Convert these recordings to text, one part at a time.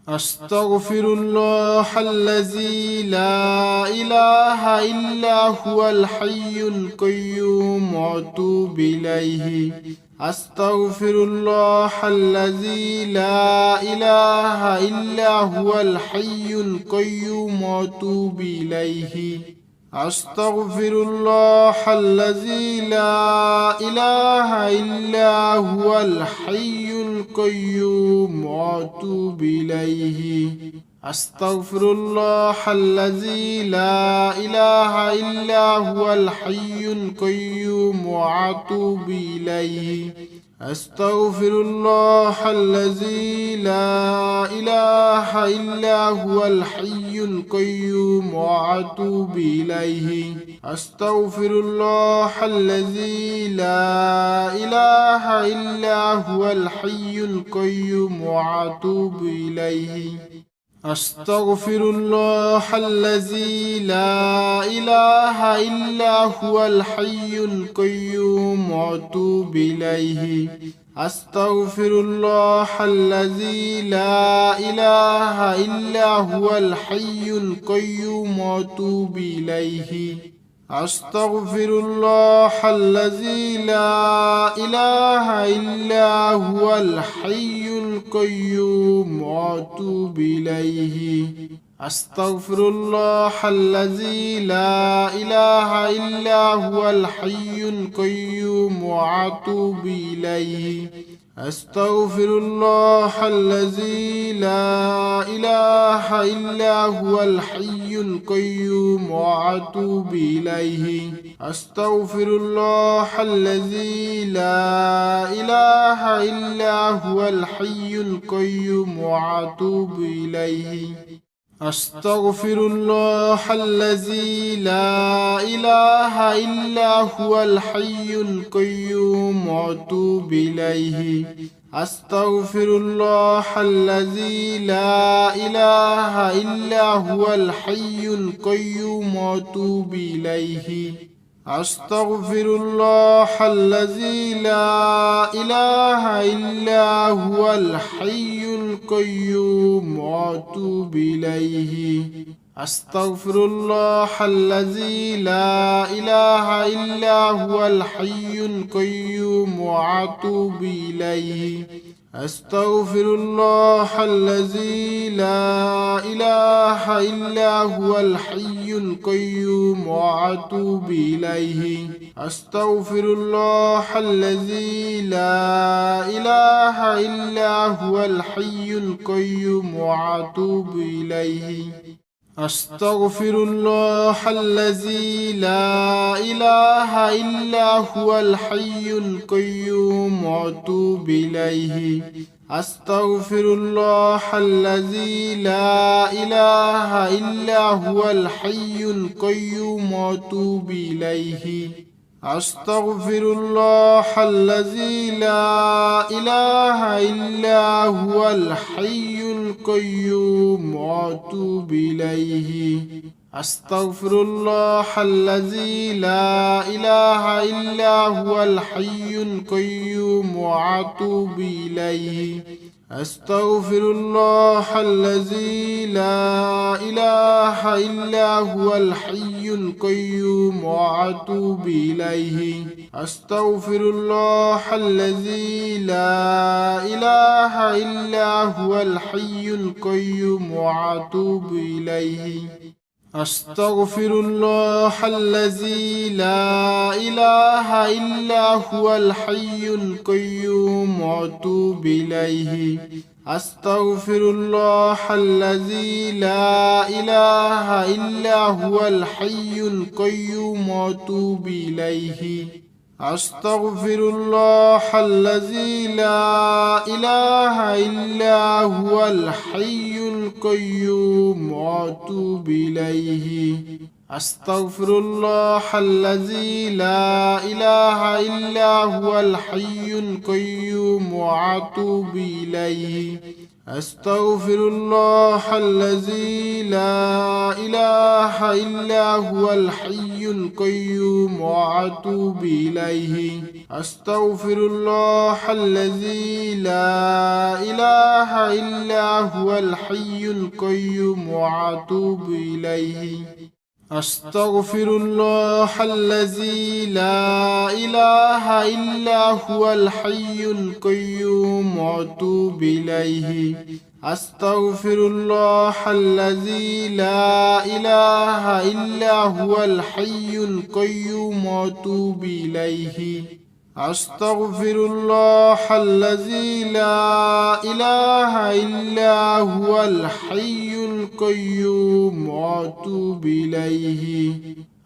أستغفر الله الذي لا إله إلا هو الحي القيوم وأتوب إليه. أستغفر الله الذي لا إله إلا هو الحي القيوم وأتوب إليه. أستغفر الله الذي لا إله إلا هو الحي القيوم وأتوب إليه. أستغفر الله الذي لا إله إلا هو الحي القيوم وأتوب إليه. أستغفر الله الذي لا إله إلا هو الحي القيوم وأتوب إليه. أستغفر الله الذي لا إله إلا هو الحي القيوم وأتوب إليه. أستغفر الله الذي لا إله إلا هو الحي القيوم وأتوب إليه. أستغفر الله الذي لا إله إلا هو الحي القيوم وأتوب إليه. أستغفر الله الذي لا إله إلا هو الحي القيوم وأتوب إليه. أستغفر الله الذي لا إله إلا هو الحي القيوم وأتوب إليه. أستغفر الله الذي لا إله إلا هو الحي القيوم وأتوب إليه. أستغفر الله الذي لا إله إلا هو الحي القيوم وأتوب إليه. أستغفر الله الذي لا إله إلا هو الحي القيوم وأتوب إليه. أستغفر الله الذي لا إله إلا هو الحي القيوم وأتوب إليه. أستغفر الله الذي لا إله إلا هو الحي القيوم وأتوب إليه. أستغفر الله الذي لا إله إلا هو الحي القيوم وأتوب إليه. أستغفر الله الذي لا إله إلا هو الحي القيوم وأتوب إليه. أستغفر الله الذي لا إله إلا هو الحي القيوم وأتوب إليه. أستغفر الله الذي لا إله إلا هو الحي القيوم وأتوب إليه. أستغفر الله الذي لا إله إلا هو الحي القيوم وأتوب إليه. أستغفر الله الذي لا إله إلا هو الحي القيوم وأتوب إليه. أستغفر الله الذي لا إله إلا هو الحي القيوم وأتوب إليه. أستغفر الله الذي لا إله إلا هو الحي القيوم وأتوب إليه. أستغفر الله الذي لا إله إلا هو الحي القيوم وأتوب إليه. أستغفر الله الذي لا إله إلا هو الحي القيوم وأتوب إليه. أستغفر الله الذي لا إله إلا هو الحي القيوم وأتوب إليه. أستغفر الله الذي لا إله إلا هو الحي القيوم وأتوب إليه. أستغفر الله الذي لا إله إلا هو الحي القيوم وأتوب إليه. أستغفر الله الذي لا إله إلا هو الحي القيوم وأتوب إليه أستغفر الله الذي لا إله إلا هو الحي القيوم وأتوب إليه أستغفر الله الذي لا إله إلا هو الحي القيوم وأتوب إليه أستغفر الله الذي لا إله إلا هو الحي القيوم وأتوب إليه أستغفر الله الذي لا إله إلا هو الحي القيوم وأتوب إليه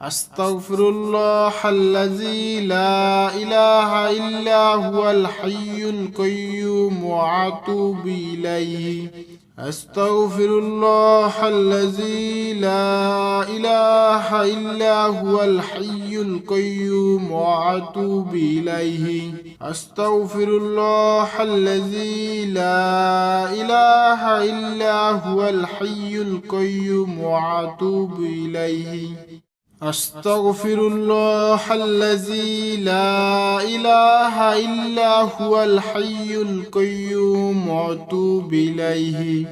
أستغفر الله الذي لا إله إلا هو الحي القيوم وأتوب إليه أستغفر الله الذي لا إله إلا هو الحي القيوم وأتوب إليه أستغفر الله الذي لا إله إلا هو الحي القيوم وأتوب إليه أستغفر الله الذي لا إله إلا هو الحي القيوم وأتوب إليه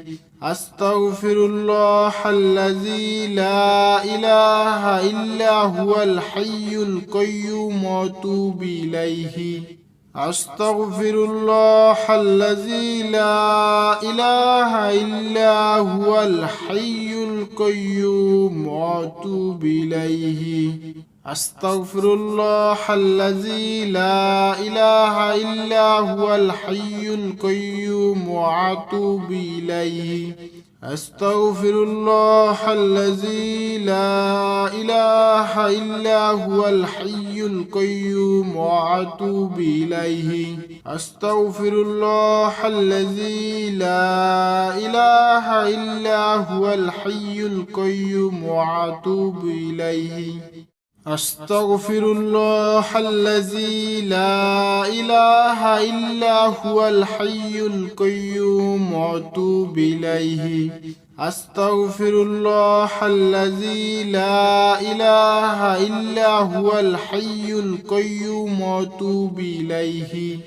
أستغفر الله الذي لا إله إلا هو الحي القيوم وأتوب إليه أستغفر الله الذي لا إله إلا هو الحي القيوم وأتوب إليه أستغفر الله الذي لا إله إلا هو الحي القيوم وأتوب إليه أستغفر الله الذي لا إله إلا هو الحي القيوم وأتوب إليه أستغفر الله الذي لا إله إلا هو الحي القيوم وأتوب إليه أستغفر الله الذي لا إله إلا هو الحي القيوم وأتوب إليه أستغفر الله الذي لا إله إلا هو الحي القيوم وأتوب إليه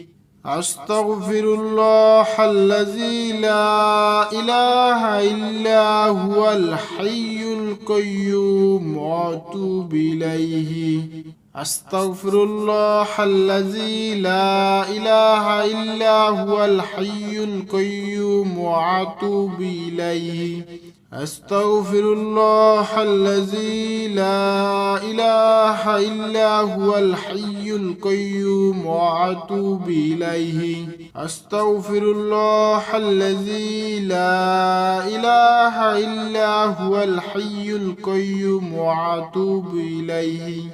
أستغفر الله الذي لا إله إلا هو الحي القيوم وأتوب إليه أستغفر الله الذي لا إله إلا هو الحي القيوم وأتوب إليه أستغفر الله الذي لا إله إلا هو الحي القيوم وأتوب إليه أستغفر الله الذي لا إله إلا هو الحي القيوم وأتوب إليه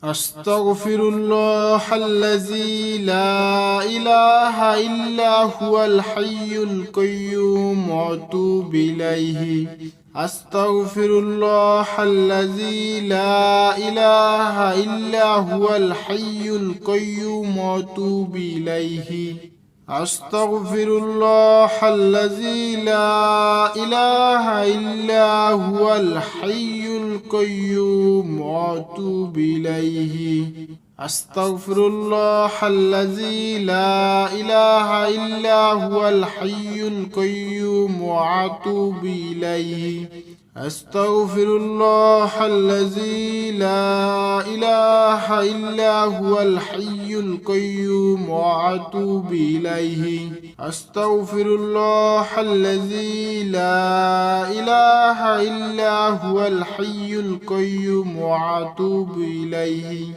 أستغفر الله الذي لا إله إلا هو الحي القيوم وأتوب إليه أستغفر الله الذي لا إله إلا هو الحي القيوم وأتوب إليه أستغفر الله الذي لا إله إلا هو الحي القيوم وأتوب إليه أستغفر الله الذي لا إله إلا هو الحي القيوم وأتوب إليه أستغفر الله الذي لا إله إلا هو الحي القيوم وأتوب إليه أستغفر الله الذي لا إله إلا هو الحي القيوم وأتوب إليه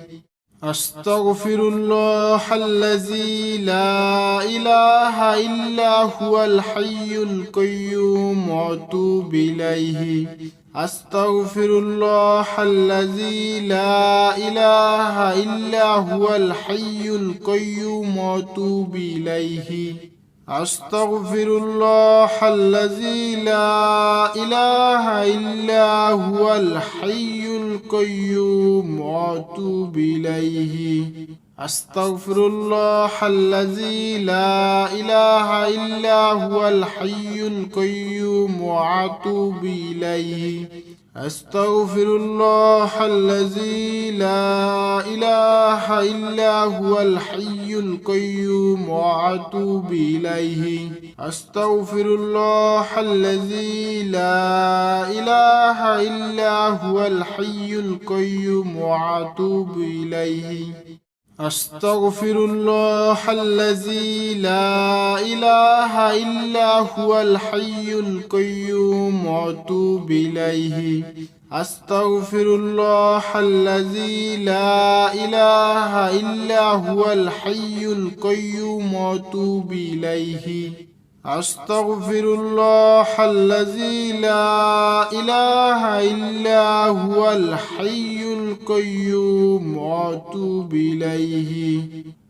أستغفر الله الذي لا إله إلا هو الحي القيوم وأتوب إليه أستغفر الله الذي لا إله إلا هو الحي القيوم وأتوب إليه أستغفر الله الذي لا إله إلا هو الحي القيوم وأتوب إليه أستغفر الله الذي لا إله إلا هو الحي القيوم وأتوب إليه أستغفر الله الذي لا إله إلا هو الحي القيوم وأتوب إليه. أستغفر الله الذي لا إله إلا هو الحي القيوم وأتوب إليه. أستغفر الله الذي لا إله إلا هو الحي القيوم وأتوب إليه. أستغفر الله الذي لا إله إلا هو الحي القيوم وأتوب إليه. أستغفر الله الذي لا إله إلا هو الحي القيوم وأتوب إليه.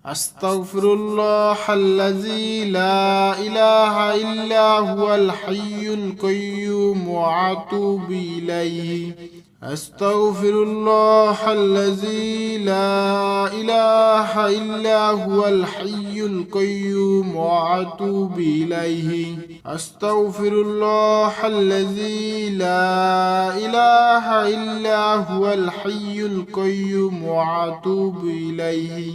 أستغفر الله الذي لا إله إلا هو الحي القيوم وأتوب إليه. أستغفر الله الذي لا إله إلا هو الحي القيوم وأتوب إليه. أستغفر الله الذي لا إله إلا هو الحي القيوم وأتوب إليه.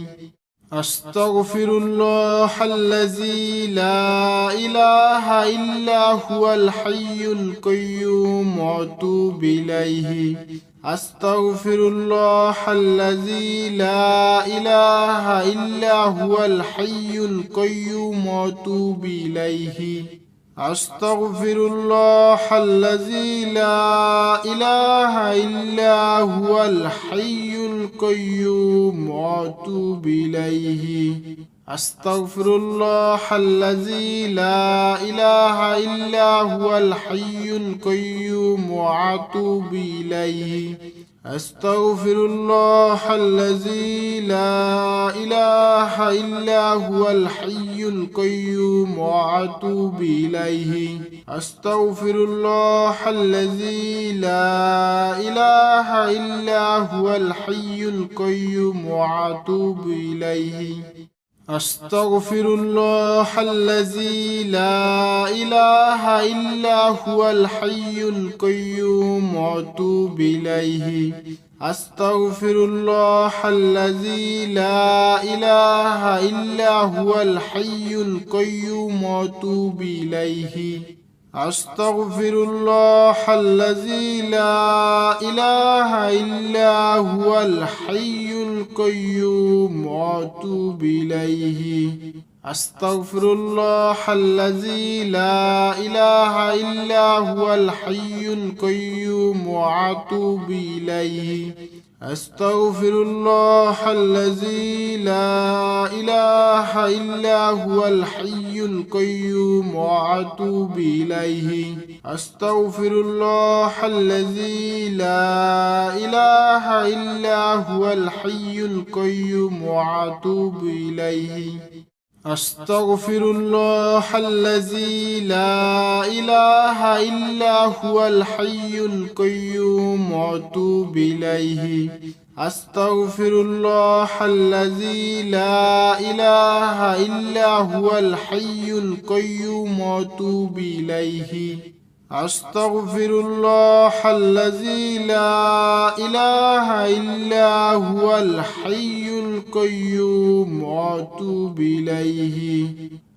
أستغفر الله الذي لا إله إلا هو الحي القيوم وأتوب إليه. أستغفر الله الذي لا إله إلا هو الحي القيوم وأتوب إليه. أستغفر الله الذي لا إله إلا هو الحي القيوم وأتوب إليه. أستغفر الله الذي لا إله إلا هو الحي القيوم وأتوب إليه. أستغفر الله الذي لا إله إلا هو الحي القيوم وأتوب إليه. أستغفر الله الذي لا إله إلا هو الحي القيوم وأتوب إليه. أستغفر الله الذي لا إله إلا هو الحي القيوم وأتوب إليه. أستغفر الله الذي لا إله إلا هو الحي القيوم وأتوب إليه. أستغفر الله الذي لا إله إلا هو الحي القيوم وأتوب إليه. أستغفر الله الذي لا إله إلا هو الحي القيوم وأتوب إليه. أستغفر الله الذي لا إله إلا هو الحي القيوم وأتوب إليه. أستغفر الله الذي لا إله إلا هو الحي القيوم وأتوب إليه. أستغفر الله الذي لا إله إلا هو الحي القيوم وأتوب إليه. أستغفر الله الذي لا إله إلا هو الحي القيوم وأتوب إليه. أستغفر الله الذي لا إله إلا هو الحي القيوم وأتوب إليه.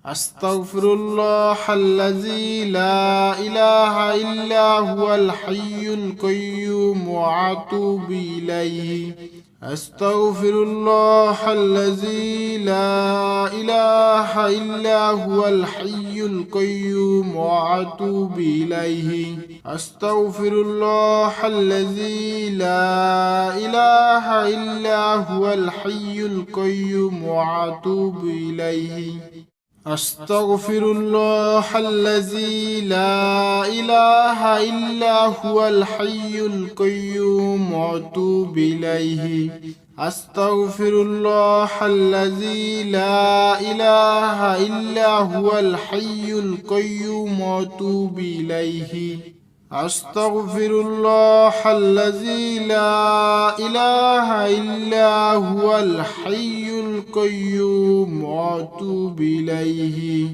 أستغفر الله الذي لا إله إلا هو الحي القيوم وأتوب إليه. أستغفر الله الذي لا إله إلا هو الحي القيوم وأتوب إليه. أستغفر الله الذي لا إله إلا هو الحي القيوم وأتوب إليه. أستغفر الله الذي لا إله إلا هو الحي القيوم وأتوب إليه. أستغفر الله الذي لا إله إلا هو الحي القيوم وأتوب إليه. أستغفر الله الذي لا إله إلا هو الحي القيوم وأتوب إليه.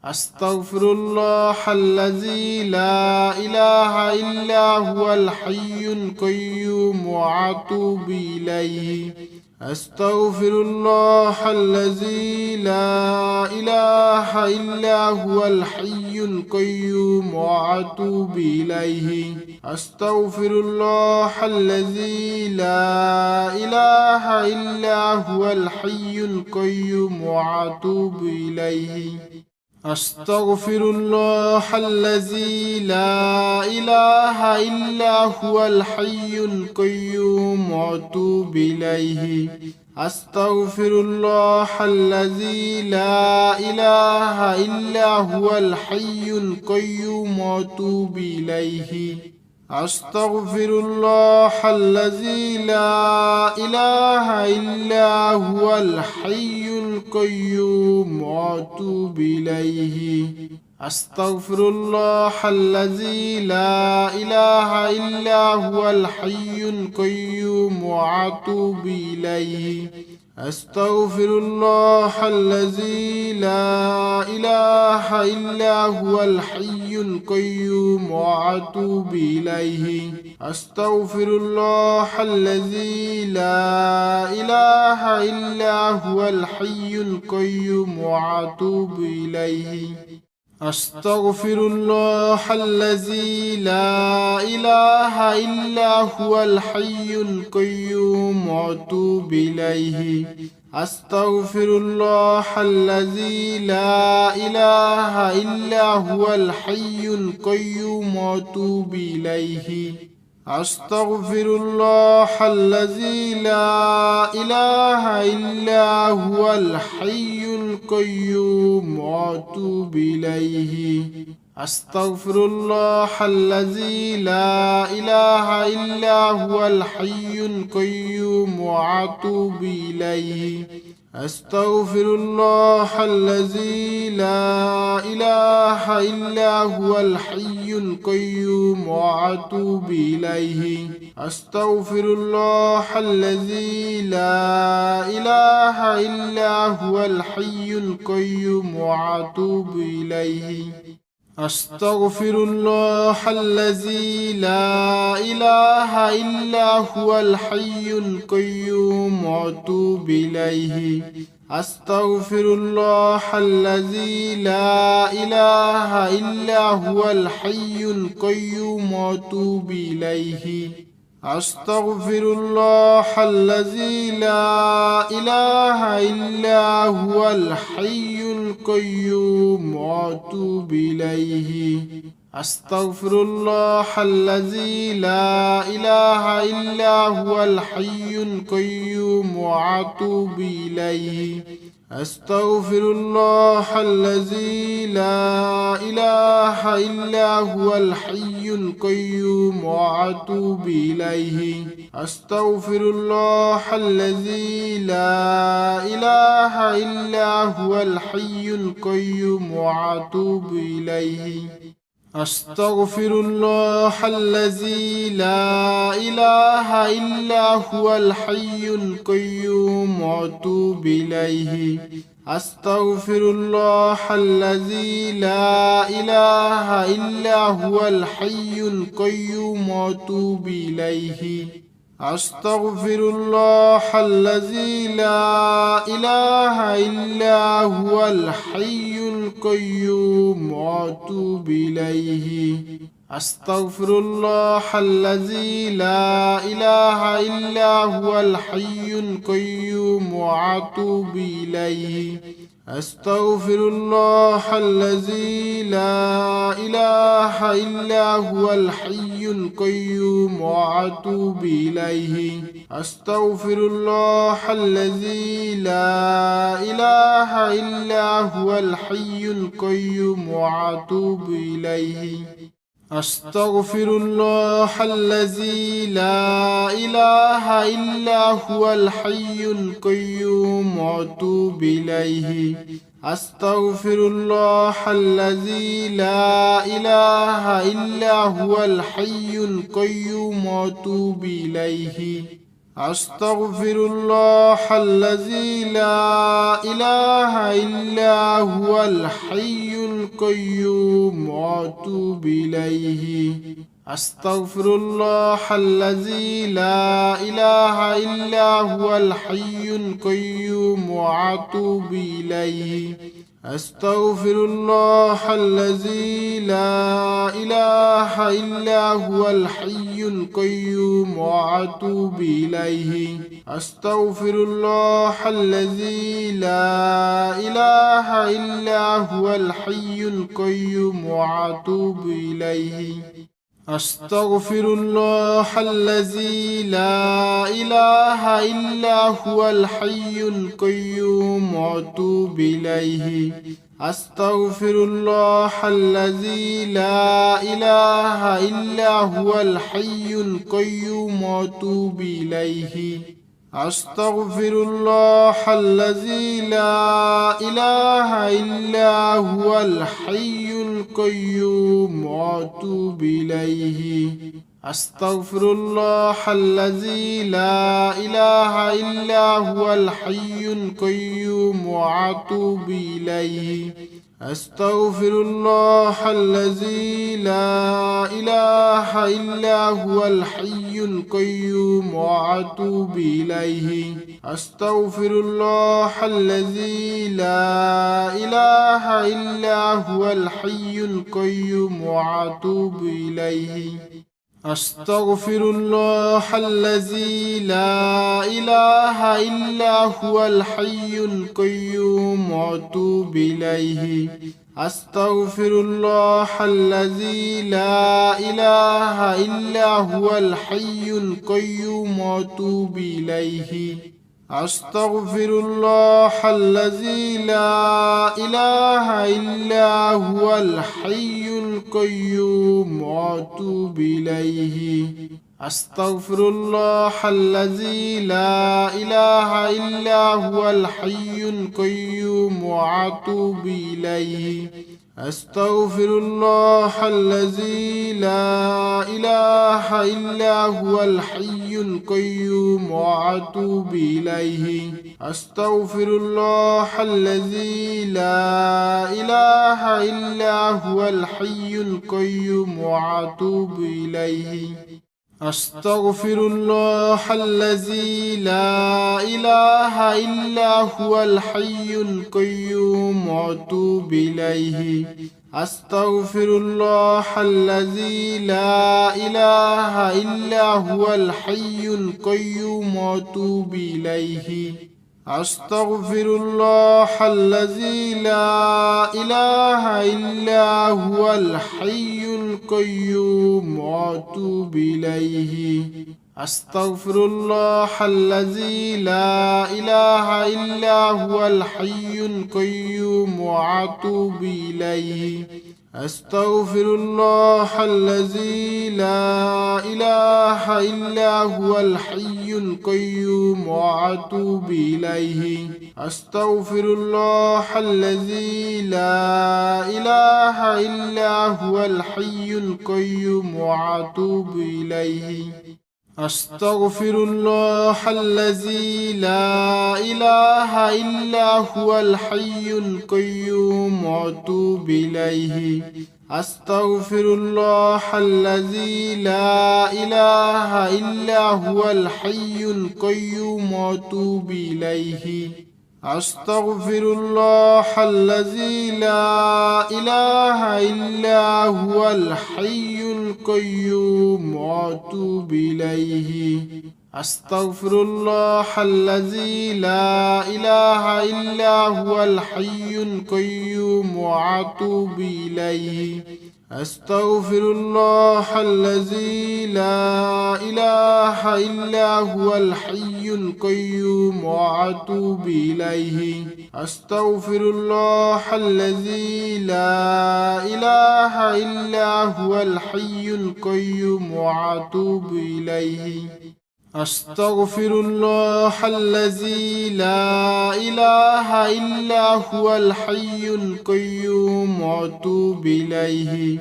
أستغفر الله الذي لا إله إلا هو الحي القيوم وأتوب إليه. أستغفر الله الذي لا إله إلا هو الحي القيوم وأتوب إليه. أستغفر الله الذي لا إله إلا هو الحي القيوم وأتوب إليه. أستغفر الله الذي لا إله إلا هو الحي القيوم وأتوب إليه. أستغفر الله الذي لا إله إلا هو الحي القيوم وأتوب إليه. أستغفر الله الذي لا إله إلا هو الحي القيوم وأتوب إليه. أستغفر الله الذي لا إله إلا هو الحي القيوم وأتوب إليه. أستغفر الله الذي لا إله إلا هو الحي القيوم وأتوب إليه. أستغفر الله الذي لا إله إلا هو الحي القيوم وأتوب إليه. أستغفر الله الذي لا إله إلا هو الحي القيوم وأتوب إليه. أستغفر الله الذي لا إله إلا هو الحي القيوم وأتوب إليه. أستغفر الله الذي لا إله إلا هو الحي القيوم وأتوب إليه. أستغفر الله الذي لا إله إلا هو الحي القيوم وأتوب إليه. أستغفر الله الذي لا إله إلا هو الحي القيوم وأتوب إليه. أستغفر الله الذي لا إله إلا هو الحي القيوم وأتوب إليه. أستغفر الله الذي لا إله إلا هو الحي القيوم وأتوب إليه. أستغفر الله الذي لا إله إلا هو الحي القيوم وأتوب إليه. أستغفر الله الذي لا إله إلا هو الحي القيوم وأتوب إليه. أستغفر الله الذي لا إله إلا هو الحي القيوم وأتوب إليه. أستغفر الله الذي لا إله إلا هو الحي القيوم وأتوب إليه. أستغفر الله الذي لا إله إلا هو الحي القيوم وأتوب إليه. أستغفر الله الذي لا إله إلا هو الحي القيوم وأتوب إليه. أستغفر الله الذي لا إله إلا هو الحي القيوم وأتوب إليه. أستغفر الله الذي لا إله إلا هو الحي القيوم وأتوب إليه. أستغفر الله الذي لا إله إلا هو الحي القيوم وأتوب إليه. أستغفر الله الذي لا إله إلا هو الحي القيوم وأتوب إليه. أستغفر الله الذي لا إله إلا هو الحي القيوم وأتوب إليه. أستغفر الله الذي لا إله إلا هو الحي القيوم وأتوب إليه. أستغفر الله الذي لا إله إلا هو الحي القيوم وأتوب إليه. أستغفر الله الذي لا إله إلا هو الحي القيوم وأتوب إليه. أستغفر الله الذي لا إله إلا هو الحي القيوم وأتوب إليه. أستغفر الله الذي لا إله إلا هو الحي القيوم وأتوب إليه. أستغفر الله الذي لا إله إلا هو الحي القيوم وأتوب إليه. أستغفر الله الذي لا إله إلا هو الحي القيوم وأتوب إليه. أستغفر الله الذي لا إله إلا هو الحي القيوم وأتوب إليه. أستغفر الله الذي لا إله إلا هو الحي القيوم وأتوب إليه. أستغفر الله الذي لا إله إلا هو الحي القيوم وأتوب إليه. أستغفر الله الذي لا إله إلا هو الحي القيوم وأتوب إليه. أستغفر الله الذي لا إله إلا هو الحي القيوم وأتوب إليه. أستغفر الله الذي لا إله إلا هو الحي القيوم وأتوب إليه. أستغفر الله الذي لا إله إلا هو الحي القيوم وأتوب إليه. أستغفر الله الذي لا إله إلا هو الحي القيوم وأتوب إليه. أستغفر الله الذي لا إله إلا هو الحي القيوم وأتوب إليه. أستغفر الله الذي لا إله إلا هو الحي القيوم وأتوب إليه. أستغفر الله الذي لا إله إلا هو الحي القيوم وأتوب إليه. أستغفر الله الذي لا إله إلا هو الحي القيوم وأتوب إليه. أستغفر الله الذي لا إله إلا هو الحي القيوم وأتوب إليه. أستغفر الله الذي لا إله إلا هو الحي القيوم وأتوب إليه. أستغفر الله الذي لا إله إلا هو الحي القيوم وأتوب إليه. أستغفر الله الذي لا إله إلا هو الحي القيوم وأتوب إليه. أستغفر الله الذي لا إله إلا هو الحي القيوم وأتوب إليه. أستغفر الله الذي لا إله إلا هو الحي القيوم وأتوب إليه. أستغفر الله الذي لا إله إلا هو الحي القيوم وأتوب إليه. أستغفر الله الذي لا إله إلا هو الحي القيوم وأتوب إليه. أستغفر الله الذي لا إله إلا هو الحي القيوم وأتوب إليه. أستغفر الله الذي لا إله إلا هو الحي القيوم وأتوب إليه. أستغفر الله الذي لا إله إلا هو الحي القيوم وأتوب إليه. أستغفر الله الذي لا إله إلا هو الحي القيوم وأتوب إليه.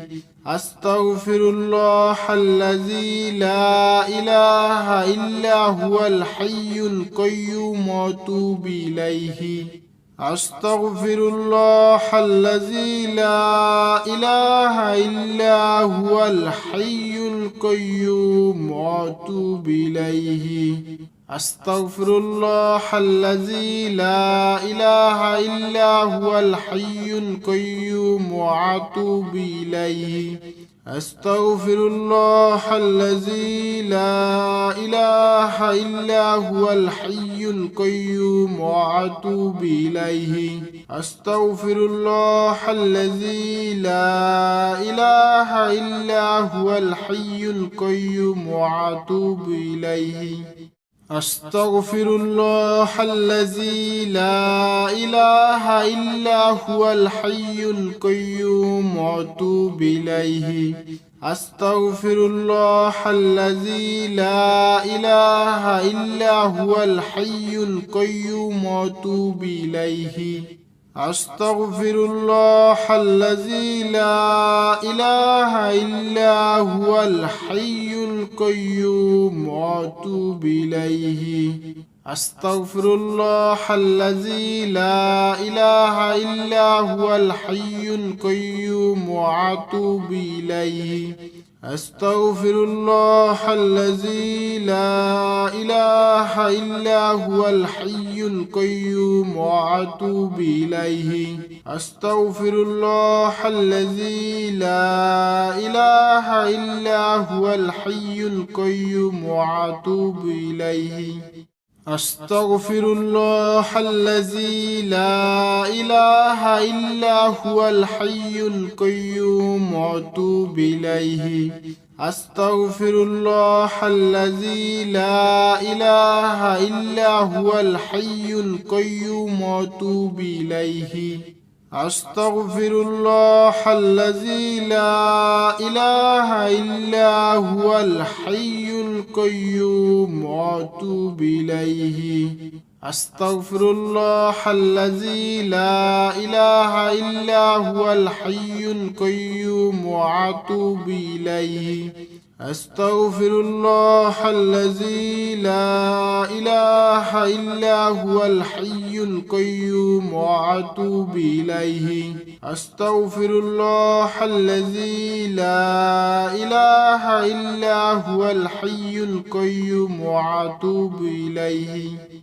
أستغفر الله الذي لا إله إلا هو الحي القيوم وأتوب إليه. أستغفر الله الذي لا إله إلا هو الحي القيوم وأتوب إليه. أستغفر الله الذي لا إله إلا هو الحي القيوم وأتوب إليه. أستغفر الله الذي لا إله إلا هو الحي القيوم وأتوب إليه. أستغفر الله الذي لا إله إلا هو الحي القيوم وأتوب إليه. أستغفر الله الذي لا إله إلا هو الحي القيوم وأتوب إليه. أستغفر الله الذي لا إله إلا هو الحي القيوم وأتوب إليه. أستغفر الله الذي لا إله إلا هو الحي القيوم وأتوب إليه. أستغفر الله الذي لا إله إلا هو الحي القيوم وأتوب إليه. أستغفر الله الذي لا إله إلا هو الحي القيوم وأتوب إليه. أستغفر الله الذي لا إله إلا هو الحي القيوم وأتوب إليه. أستغفر الله الذي لا إله إلا هو الحي القيوم وأتوب إليه. أستغفر الله الذي لا إله إلا هو الحي القيوم وأتوب إليه. أستغفر الله الذي لا إله إلا هو الحي القيوم وأتوب إليه. أستغفر الله الذي لا إله إلا هو الحي القيوم وأتوب إليه. أستغفر الله الذي لا إله إلا هو الحي القيوم وأتوب إليه. أستغفر الله الذي لا إله إلا هو الحي القيوم وأتوب إليه.